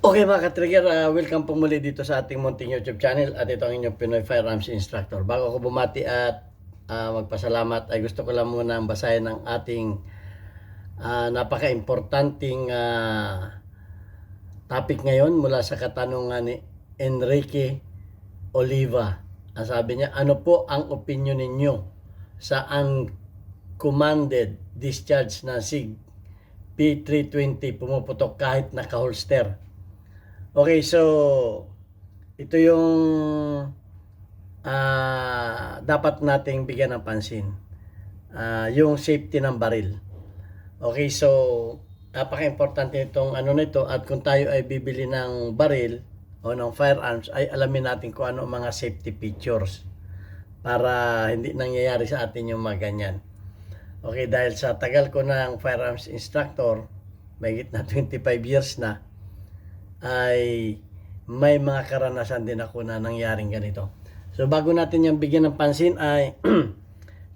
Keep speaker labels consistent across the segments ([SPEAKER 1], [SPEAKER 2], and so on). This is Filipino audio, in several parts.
[SPEAKER 1] Okay mga ka-trigger, welcome po muli dito sa ating munting YouTube channel at ito ang inyong Pinoy Firearms Instructor. Bago ako bumati at magpasalamat ay gusto ko lang muna basahin ang ating napaka-importanting topic ngayon mula sa katanungan ni Enrique Oliva. Ang sabi niya, ano po ang opinion ninyo sa uncommanded discharge na SIG P320 pumuputok kahit naka-holster? Okay, so ito yung dapat nating bigyan ng pansin. Yung safety ng baril. Okay, so napaka-importante itong ano nito, at kung tayo ay bibili ng baril o ng firearms ay alamin natin kung ano mga safety features para hindi nangyayari sa atin yung mga ganyan. Okay, dahil sa tagal ko ng firearms instructor, mahigit na 25 years na, ay may mga karanasan din ako na nangyaring ganito. So bago natin yung bigyan ng pansin ay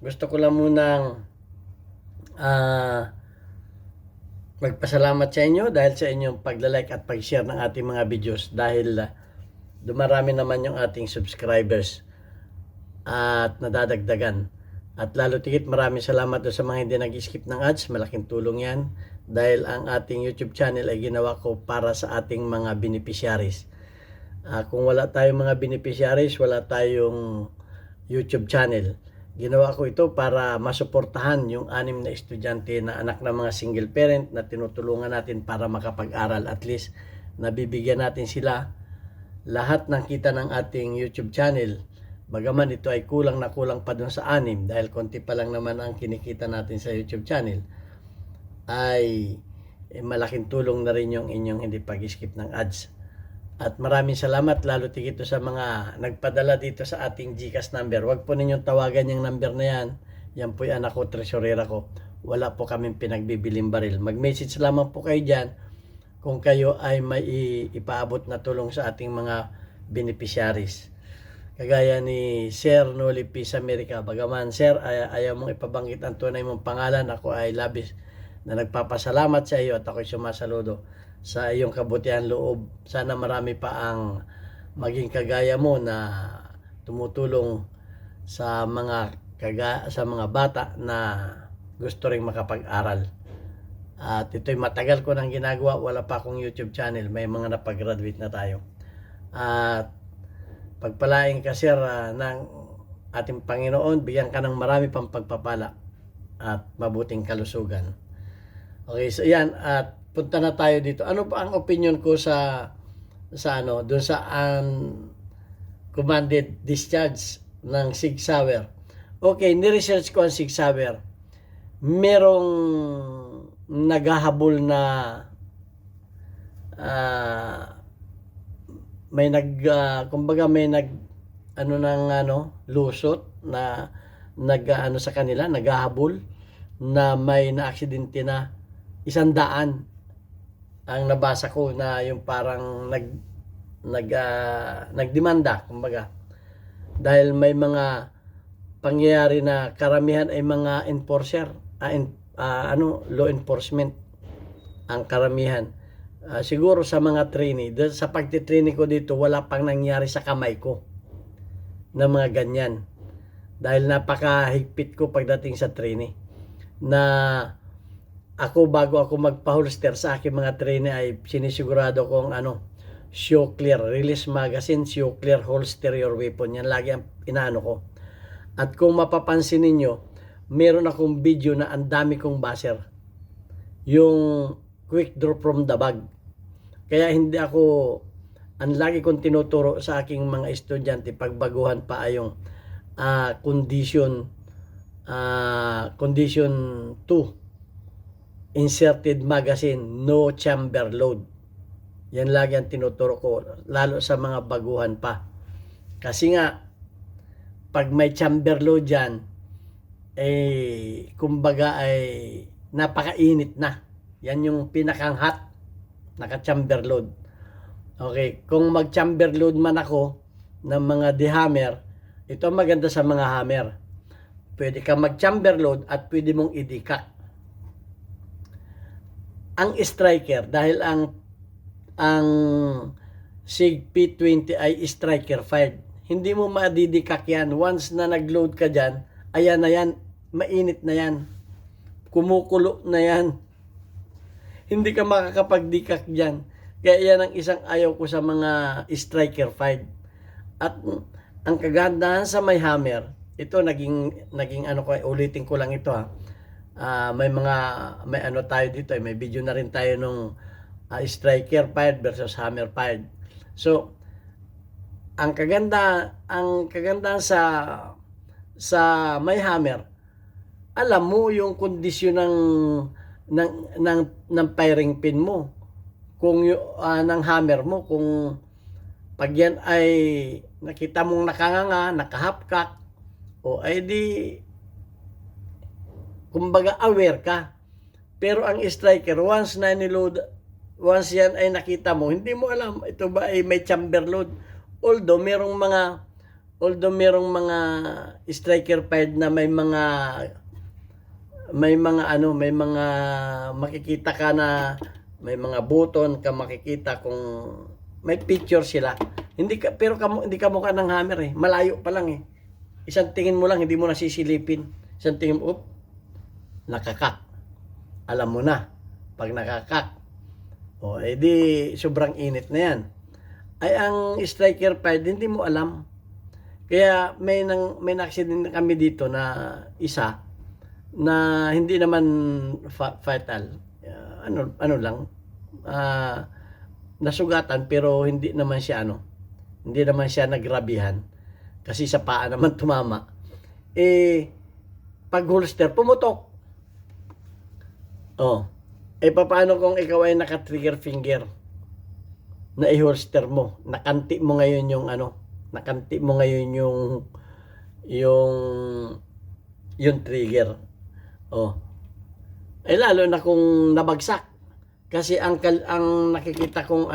[SPEAKER 1] gusto ko lang munang magpasalamat sa inyo dahil sa inyong pagla-like at pag-share ng ating mga videos, dahil dumarami naman yung ating subscribers at nadadagdagan. At lalo tigit maraming salamat sa mga hindi nag-skip ng ads. Malaking tulong yan dahil ang ating YouTube channel ay ginawa ko para sa ating mga beneficiaries. Kung wala tayong mga beneficiaries, wala tayong YouTube channel. Ginawa ko ito para masuportahan yung 6 na estudyante na anak ng mga single parent na tinutulungan natin para makapag-aral. At least nabibigyan natin sila lahat ng kita ng ating YouTube channel. Bagaman ito ay kulang na kulang pa dun sa 6 dahil konti pa lang naman ang kinikita natin sa YouTube channel, ay malaking tulong na rin yung inyong hindi pag-skip ng ads. At maraming salamat lalo tigit sa mga nagpadala dito sa ating GCash number. Huwag po ninyong tawagan yung number na yan. Yan po yung anak ko, tresurera ko. Wala po kaming pinagbibiling baril. Mag-message lamang po kayo dyan kung kayo ay may ipaabot na tulong sa ating mga beneficiaries. Kagaya ni Sir Noli Peace America. Bagaman Sir, ayaw mong ipabanggit ang tunay mong pangalan, ako ay labis na nagpapasalamat sa iyo at ako'y sumasaludo sa iyong kabutihan loob. Sana marami pa ang maging kagaya mo na tumutulong sa mga bata na gusto ring makapag-aral. At ito'y matagal ko nang ginagawa, wala pa akong YouTube channel, may mga napag-graduate na tayo. At pagpalain ka Sir ng ating Panginoon, bigyan ka ng marami pang pagpapala at mabuting kalusugan. Okay, so yan, at punta na tayo dito. Ano pa ang opinion ko sa doon sa commanded discharge ng Sig Sauer? Okay, ni-research ko ang Sig Sauer. Merong naghahabol na kumbaga may lusot na sa kanila, naghahabol na may naaksidente na 100. Ang nabasa ko na yung parang nagdemanda kumbaga, dahil may mga pangyayari na karamihan ay mga enforcer, law enforcement ang karamihan. Siguro sa mga trainee, sa pagtitrainee ko dito, wala pang nangyari sa kamay ko na mga ganyan. Dahil napakahigpit ko pagdating sa trainee. Na ako, bago ako magpa-holster sa aking mga trainee, ay sinisigurado kong show clear, release magazine, show clear, holster your weapon. Yan lagi ang inaano ko. At kung mapapansin ninyo, meron akong video na ang dami kong buzzer. Yung quick draw from the bag. Kaya hindi ako, ang lagi kong tinuturo sa aking mga estudyante, pagbaguhan pa ay yung condition 2, inserted magazine, no chamber load. Yan lagi ang tinuturo ko, lalo sa mga baguhan pa. Kasi nga, pag may chamber load dyan, kumbaga ay napakainit na. Yan yung pinakang hot, naka-chamber load. Okay, kung mag-chamber load man ako ng mga dehammer, ito ang maganda sa mga hammer. Pwede ka mag-chamber load at pwede mong idikak. Ang striker, dahil ang ang SIG P20 ay striker fired. Hindi mo madidikak yan. Once na nag-load ka dyan, ayan na yan, mainit na yan. Kumukulo na yan. Hindi ka makakapagdikak dyan. Kaya yan ang isang ayaw ko sa mga striker fired. At ang kagandahan sa may hammer, ito naging ano ko, ulitin ko lang ito ha. May ano tayo dito, may video na rin tayo nung striker fired versus hammer fired. So, ang kagandahan sa may hammer, alam mo yung kondisyon ng firing pin mo, kung ng hammer mo, kung pag yan ay nakita mong nakanganga, nakahapkak, o ay di kumbaga aware ka. Pero ang striker, once yan ay nakita mo, hindi mo alam ito ba ay may chamber load. Although merong mga striker fired na may mga makikita ka na may mga button ka makikita kung may picture sila. Pero hindi ka mukha ng hammer eh. Malayo pa lang eh. Isang tingin mo lang, hindi mo nasisilipin. Isang tingin mo, nakakak. Alam mo na, pag nakakak, o edi sobrang init na yan. Ay ang striker fired, hindi mo alam. Kaya may na-accident kami dito na isa na hindi naman fatal. Ano lang, nasugatan pero hindi naman siya nagrabihan kasi sa paa naman tumama. Pag holster pumutok. Paano kung ikaw ay naka-trigger finger na i-holster mo, nakanti mo ngayon yung trigger. Lalo na kung nabagsak. Kasi ang nakikita kong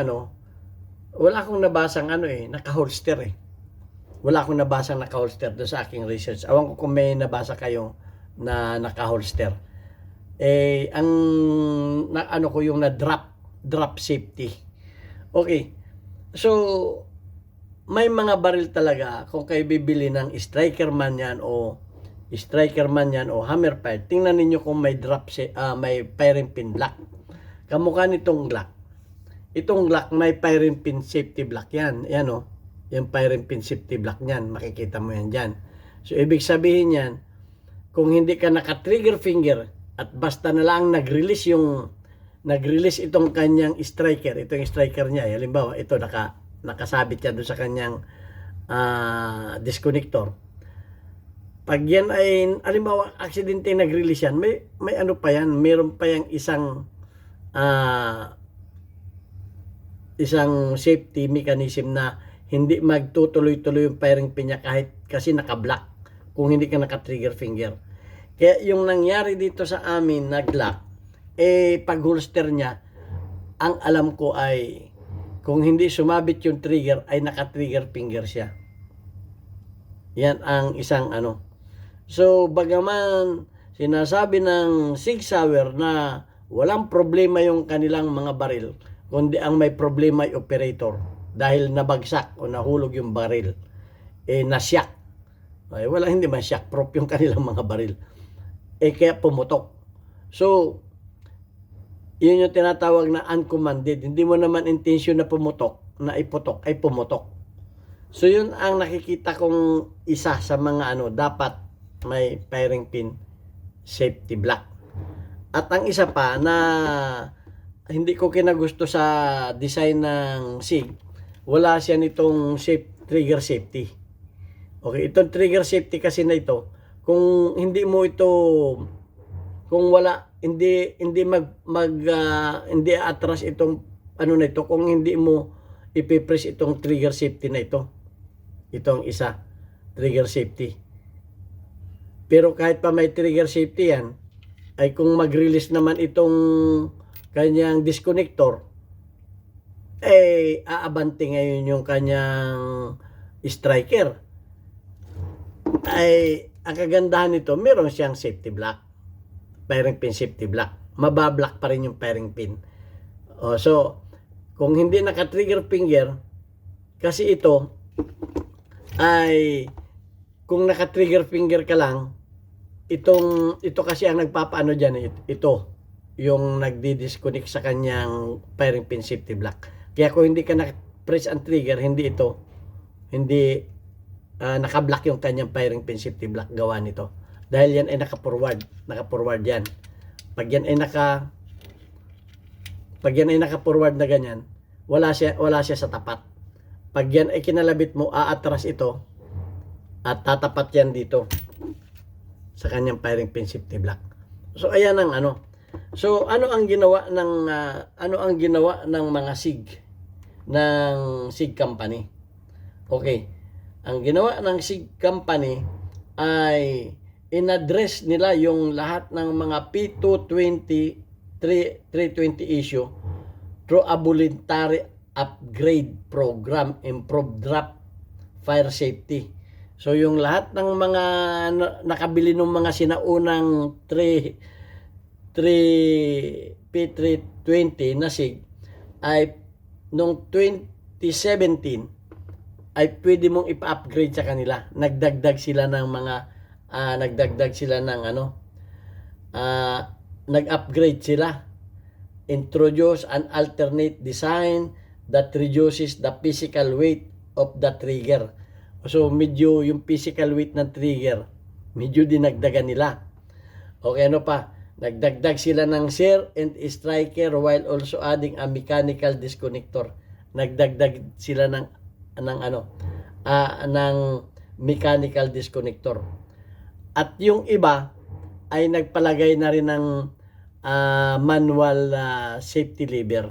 [SPEAKER 1] wala akong nabasang naka-holster eh. Wala akong nabasang naka-holster doon sa aking research. Awan ko kung may nabasa kayo na naka-holster. Yung drop safety. Okay. So, may mga baril talaga kung kayo bibili ng striker man yan o hammer fired. Tingnan niyo kung may may firing pin block. Kamukha nitong Glock. Itong Glock may firing pin safety block yan. Yan yung firing pin safety block niyan, makikita mo yan diyan. So ibig sabihin yan, kung hindi ka naka-trigger finger at basta na lang nag-release itong kanyang striker, ito yung striker niya, halimbawa ito nakasabit yan doon sa kanyang disconnector. Pag yan ay halimbawa aksidente nag-release yan, may meron pa yang isang safety mechanism na hindi magtutuloy-tuloy yung firing pin niya kasi naka-block kung hindi ka naka-trigger finger. Kaya yung nangyari dito sa amin na Glock, pag holster niya, ang alam ko ay kung hindi sumabit yung trigger ay naka-trigger finger siya. Yan ang isang So, bagaman sinasabi ng Sig Sauer na walang problema yung kanilang mga baril, kundi ang may problema ay operator dahil nabagsak o nahulog yung baril, nasyak. Hindi man shock proof yung kanilang mga baril. Kaya pumutok. So, yun yung tinatawag na uncommanded. Hindi mo naman intention na pumutok, na iputok, ay pumutok. So, yun ang nakikita kong isa sa mga dapat may firing pin safety block. At ang isa pa na hindi ko kinagusto sa design ng SIG, wala siya nitong trigger safety. Okay, itong trigger safety kasi na ito, kung hindi mo ito, kung wala, hindi atras itong na ito, kung hindi mo ipipress itong trigger safety na ito, itong isa, trigger safety. Pero kahit pa may trigger safety yan, ay kung mag-release naman itong kanyang disconnector, aabante ngayon yung kanyang striker. Ang kagandahan nito, meron siyang safety block, firing pin safety block. Mabablock pa rin yung firing pin. So, Kung hindi naka-trigger finger, kasi ito ay kung naka-trigger finger ka lang, ito kasi ang nagpapaano diyan, ito yung nagdi-disconnect sa kanyang firing pin safety block. Kaya kung hindi ka naka-press ang trigger, hindi naka-block yung kanyang firing pin safety block gawa nito. Dahil yan ay naka-forward yan. Pag yan ay naka-forward na ganyan, wala siya sa tapat. Pag yan ay kinalabit mo, aatras ito at tatapat yan dito sa kanyang firing pin safety block. So ayan ang ano. So ano ang ginawa ng mga SIG company? Okay. Ang ginawa ng SIG company ay in-address nila yung lahat ng mga P220 320 issue through a voluntary upgrade program, improve drop fire safety. So yung lahat ng mga nakabili ng mga sinaunang P320 na SIG ay noong 2017 ay pwede mong ipa-upgrade sa kanila. Nagdagdag sila nag-upgrade sila. Introduce an alternate design that reduces the physical weight of the trigger. So medyo yung physical weight ng trigger medyo dinagdagan nila. Okay, ano pa? Nagdagdag sila ng share and striker while also adding a mechanical disconnector. Nagdagdag sila ng mechanical disconnector. At yung iba ay nagpalagay na rin ng manual safety lever.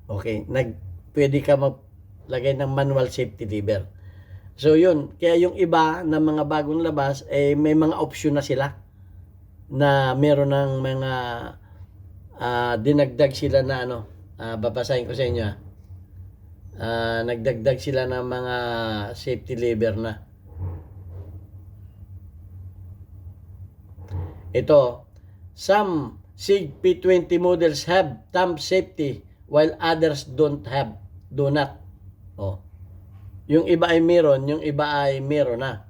[SPEAKER 1] Okay, pwede ka maglagay ng manual safety lever. So yun, kaya yung iba na mga bagong labas may mga option na sila na meron ng mga dinagdag sila na babasahin ko sa inyo. Nagdagdag sila ng mga safety lever na. Ito, some SIG P20 models have thumb safety while others do not. Yung iba ay meron, yung iba ay meron na.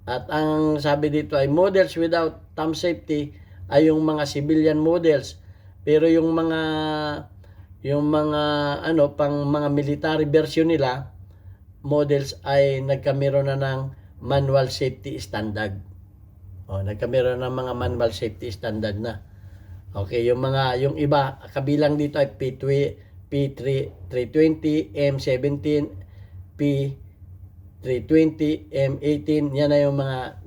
[SPEAKER 1] At ang sabi dito ay models without thumb safety ay yung mga civilian models. Pero yung mga pang mga military version nila, models ay nagkameron na ng manual safety standard. Nagkameron ng mga manual safety standard na. Okay, yung iba kabilang dito ay P320, M17, P320, M18, yan na yung mga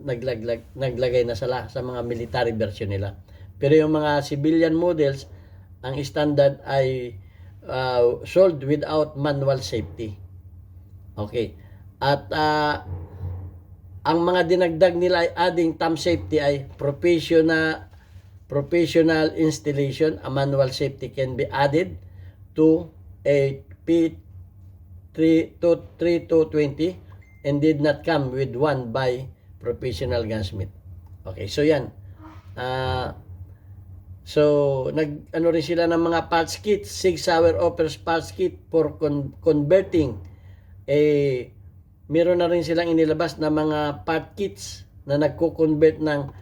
[SPEAKER 1] naglagay na sa mga military version nila. Pero yung mga civilian models, ang standard ay sold without manual safety. Okay. At ang mga dinagdag nila ay adding thumb safety ay professional installation. A manual safety can be added to a P3220 and did not come with one by professional gunsmith. Okay, so yan. So rin sila ng mga parts kit. Sig Sauer offers parts kit for converting. Meron na rin silang inilabas na mga part kits na nagko-convert ng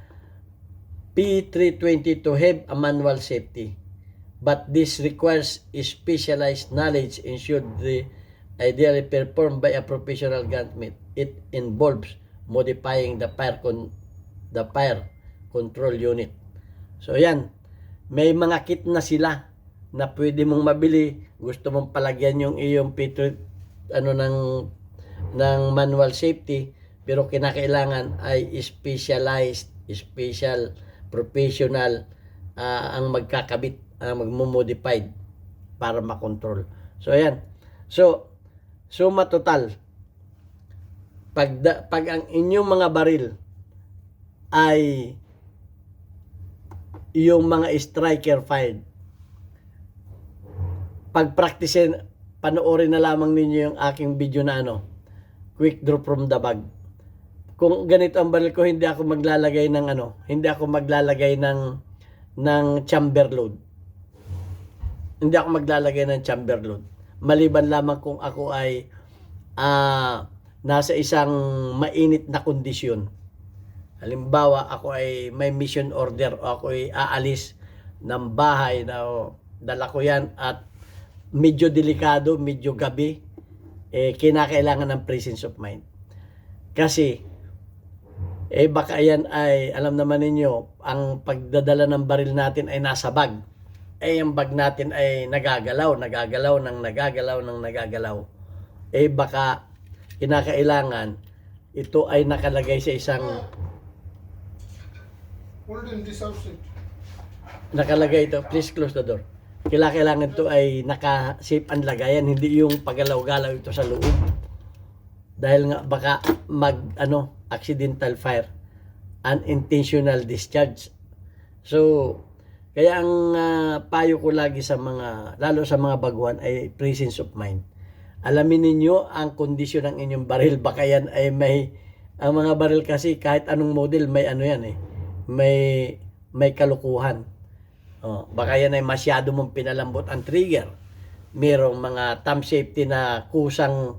[SPEAKER 1] P320 to have a manual safety. But this requires specialized knowledge and should be ideally performed by a professional gunsmith. It involves modifying the fire control unit. So yan, may mga kit na sila na pwede mong mabili. Gusto mong palagyan yung iyong ng manual safety, pero kinakailangan ay special professional ang magkakabit, magmo-modified para makontrol. So ayan. So matotal, pag ang inyong mga baril ay yung mga striker fired, pag-practicein, panoorin na lamang ninyo yung aking video na quick draw from the bag. Kung ganito ang baril ko, hindi ako maglalagay ng chamber load. hindi ako maglalagay ng chamber load. Maliban lamang kung ako ay nasa isang mainit na kondisyon. Halimbawa, ako ay may mission order o ako ay aalis ng bahay na dala ko yan at medyo delikado, medyo gabi, kinakailangan ng presence of mind. Kasi, baka yan ay, alam naman ninyo, ang pagdadala ng baril natin ay nasa bag. Yung bag natin ay nagagalaw ng nagagalaw. Baka kinakailangan ito ay nakalagay sa isang nakalagay ito, please close the door. Kailangan ito ay naka-safe ang lagayan, hindi yung pagalaw-galaw ito sa loob. Dahil nga baka accidental fire, unintentional discharge. So, kaya ang payo ko lagi sa mga, lalo sa mga baguhan ay presence of mind. Alamin ninyo ang kondisyon ng inyong baril. Baka yan ay ang mga baril kasi kahit anong model may may kalukuhan. Baka yan ay masyado mong pinalambot ang trigger. Merong mga thumb safety na kusang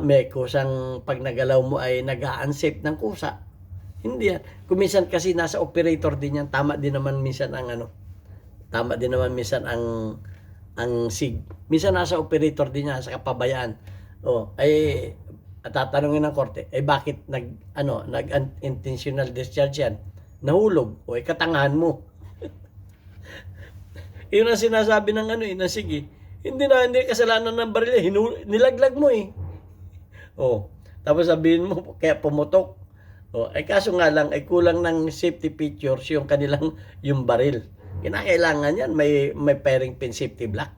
[SPEAKER 1] may kusang pag nagalaw mo ay nag-unsafe ng kusa. Hindi yan. Kuminsan kasi nasa operator din yan. Tama din naman minsan ang SIG. Minsan nasa operator din yan sa kapabayaan. Tatanungin ng korte, bakit nag-intentional discharge yan? Nahulog. Katangahan mo. Yun ang sinasabi ng ng SIG. Hindi kasalanan ng baril. Nilaglag mo . Tapos sabihin mo, kaya pumutok. Kaso nga lang, kulang ng safety features yung baril. Kinakailangan yan, may firing pin safety block.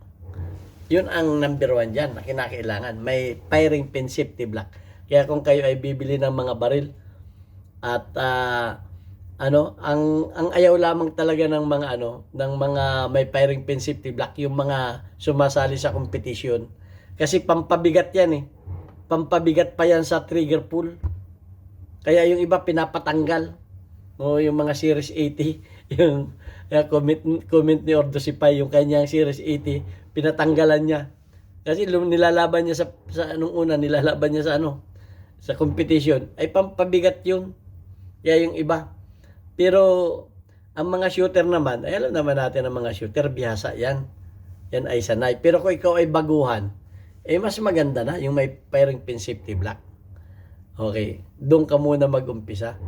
[SPEAKER 1] Yun ang number 1 dyan na kinakailangan. May firing pin safety block. Kaya kung kayo ay bibili ng mga baril at ang ayaw lamang talaga ng mga may firing pin safety block, yung mga sumasali sa competition. Kasi pampabigat yan Pampabigat pa yan sa trigger pull. Kaya yung iba pinapatanggal. Yung mga Series 80, yung comment ni Ordo Sipay, yung kanyang Series 80, pinatanggalan niya. Kasi nilalaban niya nilalaban niya sa competition, ay pampabigat yun. Kaya yung iba. Pero ang mga shooter naman, ay alam naman natin ang mga shooter, bihasa yan. Yan ay sanay. Pero kung ikaw ay baguhan, mas maganda na yung may firing pin safety block. Okay, doon ka muna mag-umpisa.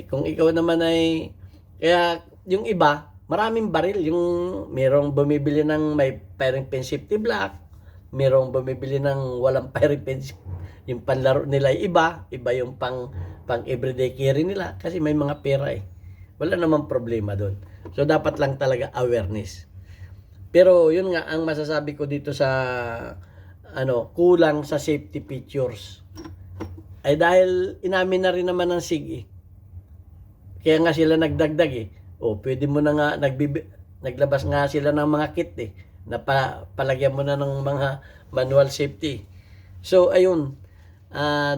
[SPEAKER 1] Kung ikaw naman ay, kaya yung iba, maraming baril. Yung merong bumibili ng may firing pin safety block, merong bumibili ng walang firing pin. Yung panlaro nila ay iba yung pang everyday carry nila kasi may mga pera Wala namang problema doon. So dapat lang talaga awareness. Pero yun nga ang masasabi ko dito sa kulang sa safety features. Ay dahil inamin na rin naman ng SIG Kaya nga sila nagdagdag pwede mo na nga naglabas nga sila ng mga kit na palagyan mo na ng mga manual safety. So ayun,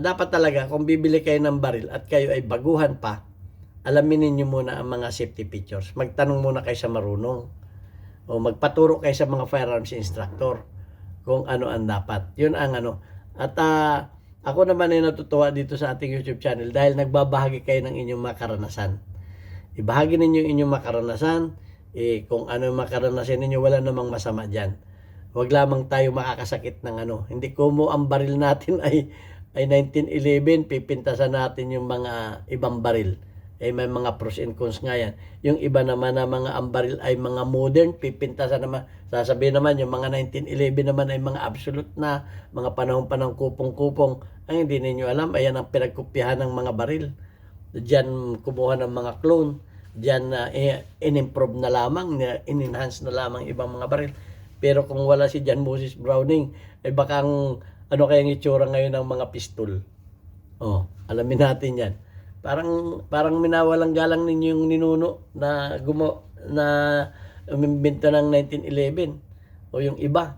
[SPEAKER 1] dapat talaga kung bibili kayo ng baril at kayo ay baguhan pa, alamin niyo muna ang mga safety features. Magtanong muna kayo sa marunong o magpaturo kayo sa mga firearms instructor kung ano ang dapat. Yun ang At ako naman ay natutuwa dito sa ating YouTube channel dahil nagbabahagi kayo ng inyong mga karanasan. Ibahagi ninyo yung inyong makaranasan. Kung ano yung makaranasan ninyo, wala namang masama dyan. Huwag lamang tayo makakasakit ng Hindi ko mo ang baril natin ay 1911, pipintasan natin yung mga ibang baril. May mga pros and cons nga yan. Yung iba naman na mga ang baril ay mga modern, pipintasan naman. Sasabihin naman yung mga 1911 naman ay mga absolute na, mga panahon-panahon kupong-kupong. Ang hindi ninyo alam, ayan ang pinagkopyahan ng mga baril. Diyan kumuha ng mga clone. Diyan in-improve na lamang, in-enhance na lamang ibang mga baril. Pero kung wala si John Moses Browning, baka kayang itsura ngayon ng mga pistol. Alamin natin yan. Parang minawalang galang ninyo yung ninuno na umimbento ng 1911 o yung iba.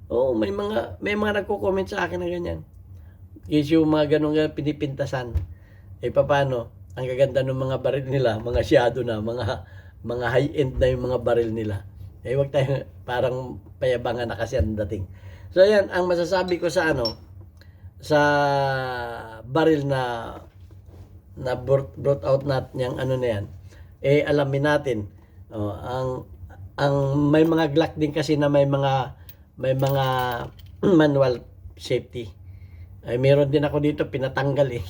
[SPEAKER 1] May mga nagko-comment sa akin na ganyan. Kasi yung mga ganun nga pinipintasan. Paano? Ang gaganda ng mga baril nila, mga shadow na, mga high-end na yung mga baril nila. Eh, wag tayo parang payabangan na kasi ang dating. So, yan, ang masasabi ko sa ano, sa baril na brought out natin yung ano na yan, eh, alamin natin. Oh, ang may mga Glock din kasi na may mga manual safety. Ay, meron din ako dito, pinatanggal eh.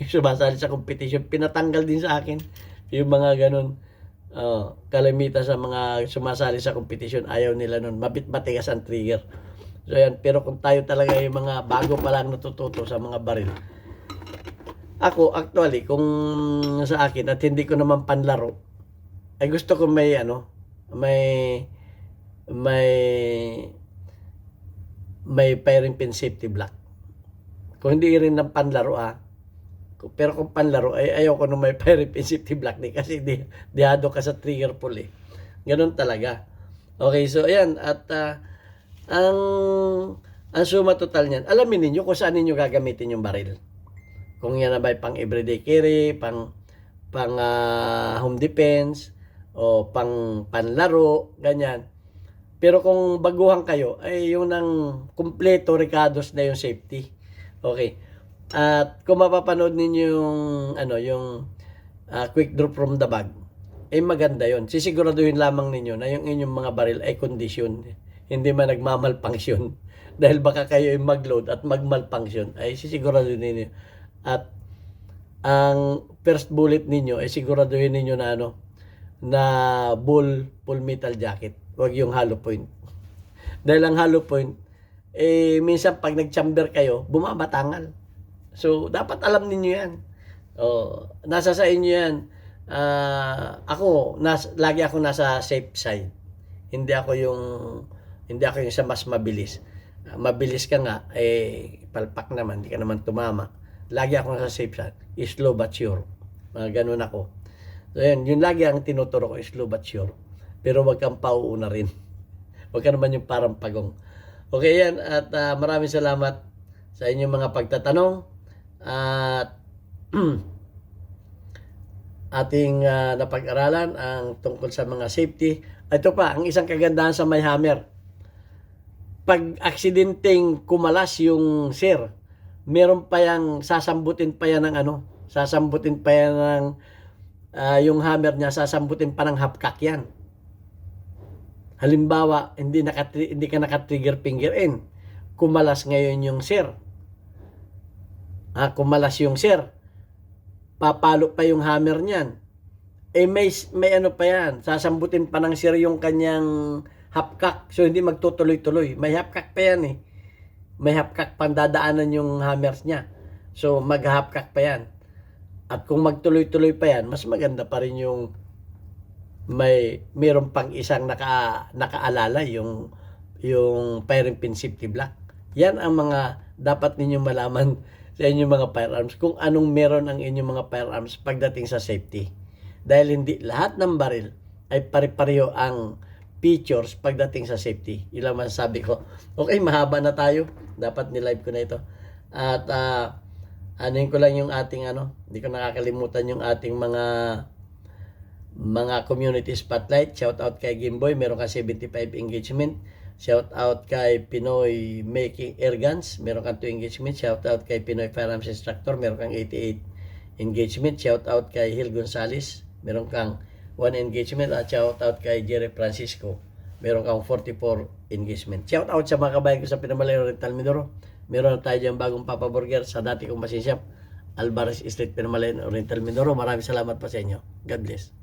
[SPEAKER 1] Yung sumasali sa competition, pinatanggal din sa akin. Yung mga ganun. Kalimitan sa mga sumasali sa competition, ayaw nila nun. Matigas ang trigger. So yan, pero kung tayo talaga yung mga bago pa lang natututo sa mga baril. Ako, actually, kung sa akin, at hindi ko naman panlaro, ay gusto ko may firing pin safety block. Kung hindi rin ng panlaro pero kung panlaro ay ayaw ko nung may firing pin safety block kasi dihado ka sa trigger pull eh. Ganun talaga. Okay, so ayan at ang suma total niyan, alamin niyo kung saan niyo gagamitin yung baril. Kung yan na ba pang everyday carry, pang home defense o pang panlaro, ganyan. Pero kung baguhan kayo, ay yung ng kumpleto ricados na yung safety. Okay. At kung mapapanood ninyo yung quick drop from the bag, eh maganda yon. Sisiguraduhin lamang ninyo na yung inyong mga baril ay condition. Hindi man nagmamalfunction. Dahil baka kayo ay mag-load at magmalfunction, ay sisiguraduhin ninyo. At ang first bullet ninyo ay siguraduhin ninyo na na full metal jacket. Huwag yung hollow point. Dahil ang hollow point, eh minsan pag nag-chamber kayo, bumabatangal. So, dapat alam niyo yan. Nasa sa inyo yan. Lagi ako nasa safe side. Hindi ako yung sa mas mabilis. Mabilis ka nga, eh, palpak naman, hindi ka naman tumama. Lagi ako nasa safe side. Slow but sure. Ganun ako. So, yun lagi ang tinuturo ko, slow but sure. Pero wag kang pauuna rin. Wag ka naman yung parang pagong. Okay yan, at maraming salamat sa inyong mga pagtatanong. At ating napag-aralan ang tungkol sa mga safety. Ito pa, ang isang kagandahan sa may hammer. Pag aksidenteng kumalas yung sir, meron pa yang sasambutin pa yan ng yung hammer niya, sasambutin pa ng half-cock yan. Halimbawa, hindi ka naka-trigger finger in. Kumalas ngayon yung sir. Kumalas yung sir. Papalo pa yung hammer niyan. Eh may ano pa yan. Sasambutin pa ng sir yung kanyang half-cock. So hindi magtutuloy-tuloy. May half-cock pa yan eh. May half-cock pandadaanan yung hammers niya. So mag-half-cock pa yan. At kung magtuloy-tuloy pa yan, mas maganda pa rin yung mayroon pang isang nakaalala yung firing pin safety block. Yan ang mga dapat ninyong malaman sa inyong mga firearms, kung anong meron ang inyong mga firearms pagdating sa safety. Dahil hindi lahat ng baril ay pare-pareho ang features pagdating sa safety. Ilang masasabi ko. Okay, mahaba na tayo. Dapat ni-live ko na ito. At anuhin ko lang yung ating hindi ko nakakalimutan yung ating mga community spotlight. Shout out kay Gimboy, meron ka 75 engagement. Shout out kay Pinoy Making Air Guns, meron kang 2 engagement. Shout out kay Pinoy Firearms Instructor, meron kang 88 engagement. Shout out kay Hil Gonzales, meron kang 1 engagement. At shout out kay Jerry Francisco, meron kang 44 engagement. Shout out sa mga kabayan ko sa Pinamalay Oriental Mindoro. Meron tayo dyan bagong Papa Burger sa dati kong machine shop, Alvarez Street, Pinamalay Oriental Mindoro. Maraming salamat pa sa inyo. God bless.